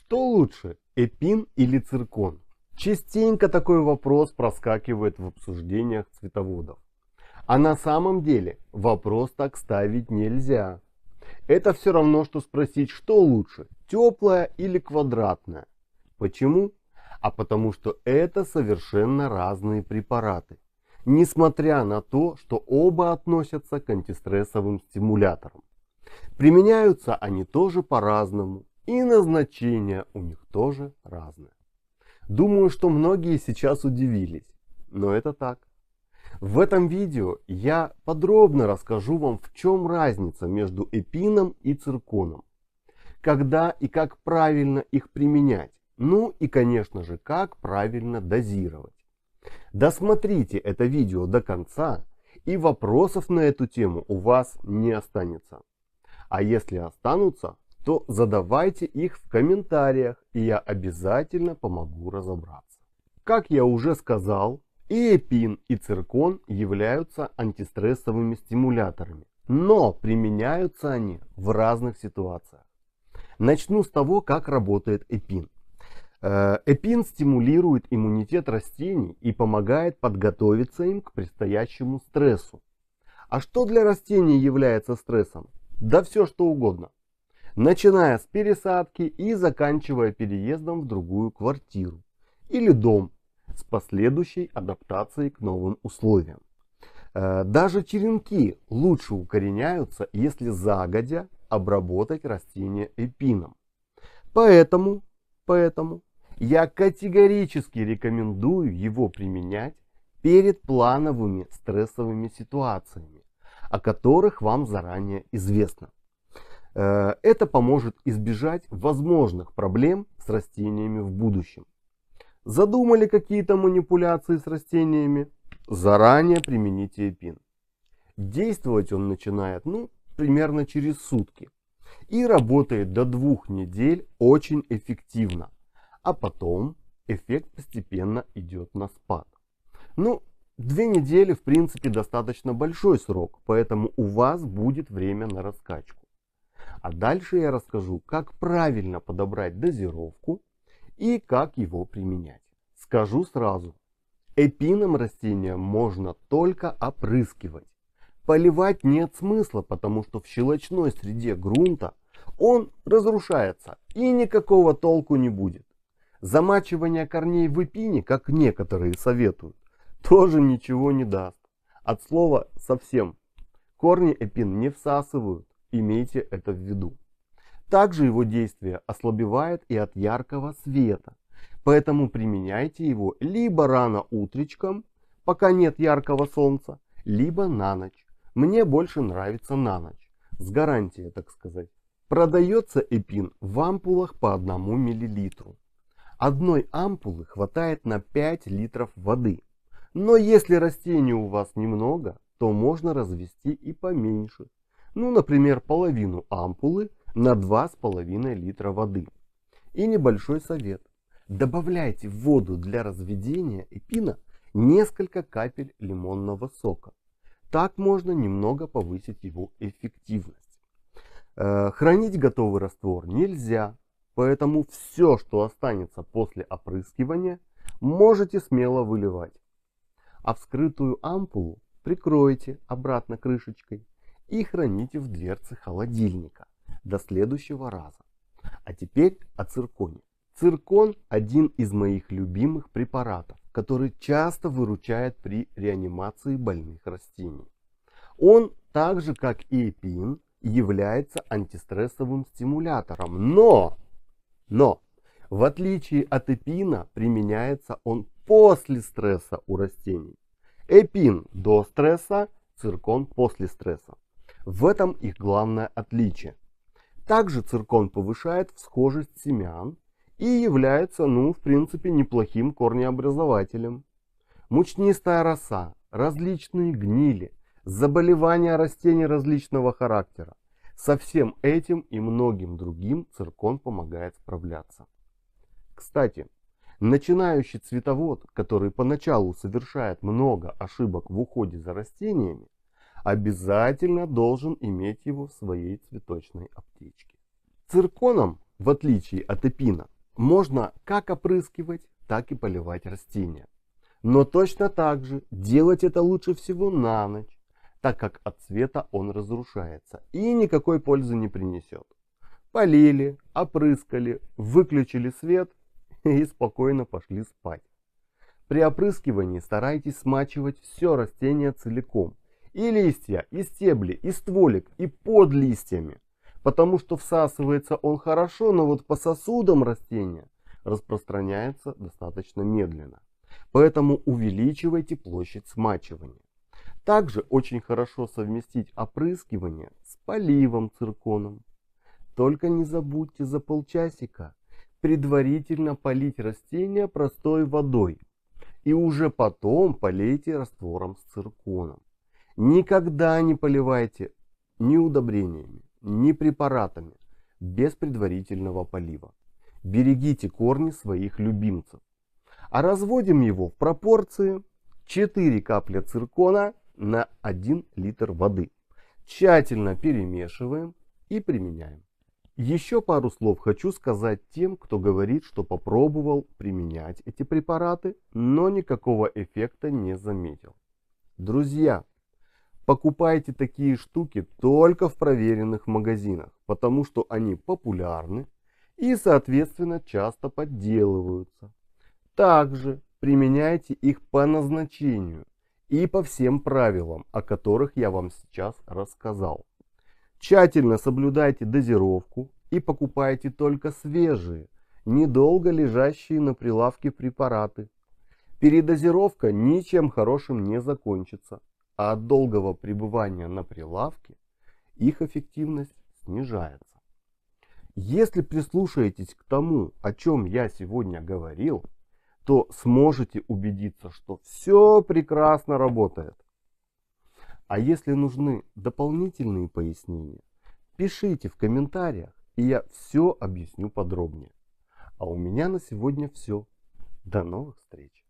Что лучше, эпин или циркон? Частенько такой вопрос проскакивает в обсуждениях цветоводов. А на самом деле вопрос так ставить нельзя. Это все равно, что спросить, что лучше, теплое или квадратное. Почему? А потому что это совершенно разные препараты. Несмотря на то, что оба относятся к антистрессовым стимуляторам. Применяются они тоже по-разному, и назначение у них тоже разное. Думаю, что многие сейчас удивились, но это так. В этом видео я подробно расскажу вам, в чем разница между эпином и цирконом, когда и как правильно их применять, ну и, конечно же, как правильно дозировать. Досмотрите это видео до конца, и вопросов на эту тему у вас не останется. А если останутся, то задавайте их в комментариях, и я обязательно помогу разобраться. Как я уже сказал, и эпин, и циркон являются антистрессовыми стимуляторами, но применяются они в разных ситуациях. Начну с того, как работает эпин. Эпин стимулирует иммунитет растений и помогает подготовиться им к предстоящему стрессу. А что для растений является стрессом? Да все что угодно. Начиная с пересадки и заканчивая переездом в другую квартиру или дом с последующей адаптацией к новым условиям. Даже черенки лучше укореняются, если загодя обработать растение эпином. Поэтому я категорически рекомендую его применять перед плановыми стрессовыми ситуациями, о которых вам заранее известно. Это поможет избежать возможных проблем с растениями в будущем. Задумали какие-то манипуляции с растениями? Заранее примените эпин. Действовать он начинает примерно через сутки и работает до 2 недель очень эффективно, а потом эффект постепенно идет на спад. 2 недели в принципе достаточно большой срок, поэтому у вас будет время на раскачку. А дальше я расскажу, как правильно подобрать дозировку и как его применять. Скажу сразу, эпином растения можно только опрыскивать. Поливать нет смысла, потому что в щелочной среде грунта он разрушается и никакого толку не будет. Замачивание корней в эпине, как некоторые советуют, тоже ничего не даст. От слова совсем. Корни эпин не всасывают, имейте это в виду. Также его действие ослабевает и от яркого света, поэтому применяйте его либо рано утречком, пока нет яркого солнца, либо на ночь. Мне больше нравится на ночь, с гарантией, так сказать. Продается эпин в ампулах по 1 мл. Одной ампулы хватает на 5 литров воды. Но если растений у вас немного, то можно развести и поменьше. Например, половину ампулы на 2,5 литра воды. И небольшой совет. Добавляйте в воду для разведения эпина несколько капель лимонного сока. Так можно немного повысить его эффективность. Хранить готовый раствор нельзя, поэтому все, что останется после опрыскивания, можете смело выливать. А вскрытую ампулу прикройте обратно крышечкой и храните в дверце холодильника до следующего раза. А теперь о цирконе. Циркон – один из моих любимых препаратов, который часто выручает при реанимации больных растений. Он, так же как и эпин, является антистрессовым стимулятором, но в отличие от эпина применяется он после стресса у растений. Эпин до стресса, циркон после стресса. В этом их главное отличие. Также циркон повышает всхожесть семян и является, в принципе, неплохим корнеобразователем. Мучнистая роса, различные гнили, заболевания растений различного характера. Со всем этим и многим другим циркон помогает справляться. Кстати, начинающий цветовод, который поначалу совершает много ошибок в уходе за растениями, обязательно должен иметь его в своей цветочной аптечке. Цирконом, в отличие от эпина, Можно как опрыскивать, так и поливать растения. Но точно так же делать это лучше всего на ночь, так как от света он разрушается и никакой пользы не принесет. Полили, опрыскали, выключили свет и спокойно пошли спать. При опрыскивании старайтесь смачивать все растение целиком. И листья, и стебли, и стволик, и под листьями. Потому что всасывается он хорошо, но вот по сосудам растения распространяется достаточно медленно. Поэтому увеличивайте площадь смачивания. Также очень хорошо совместить опрыскивание с поливом цирконом. Только не забудьте за полчасика предварительно полить растения простой водой. И уже потом полейте раствором с цирконом. Никогда не поливайте ни удобрениями, ни препаратами без предварительного полива. Берегите корни своих любимцев. А разводим его в пропорции 4 капли циркона на 1 литр воды. Тщательно перемешиваем и применяем. Еще пару слов хочу сказать тем, кто говорит, что попробовал применять эти препараты, но никакого эффекта не заметил. Друзья, покупайте такие штуки только в проверенных магазинах, потому что они популярны и, соответственно, часто подделываются. Также применяйте их по назначению и по всем правилам, о которых я вам сейчас рассказал. Тщательно соблюдайте дозировку и покупайте только свежие, недолго лежащие на прилавке препараты. Передозировка ничем хорошим не закончится, а от долгого пребывания на прилавке их эффективность снижается. Если прислушаетесь к тому, о чем я сегодня говорил, то сможете убедиться, что все прекрасно работает. А если нужны дополнительные пояснения, пишите в комментариях, и я все объясню подробнее. А у меня на сегодня все. До новых встреч!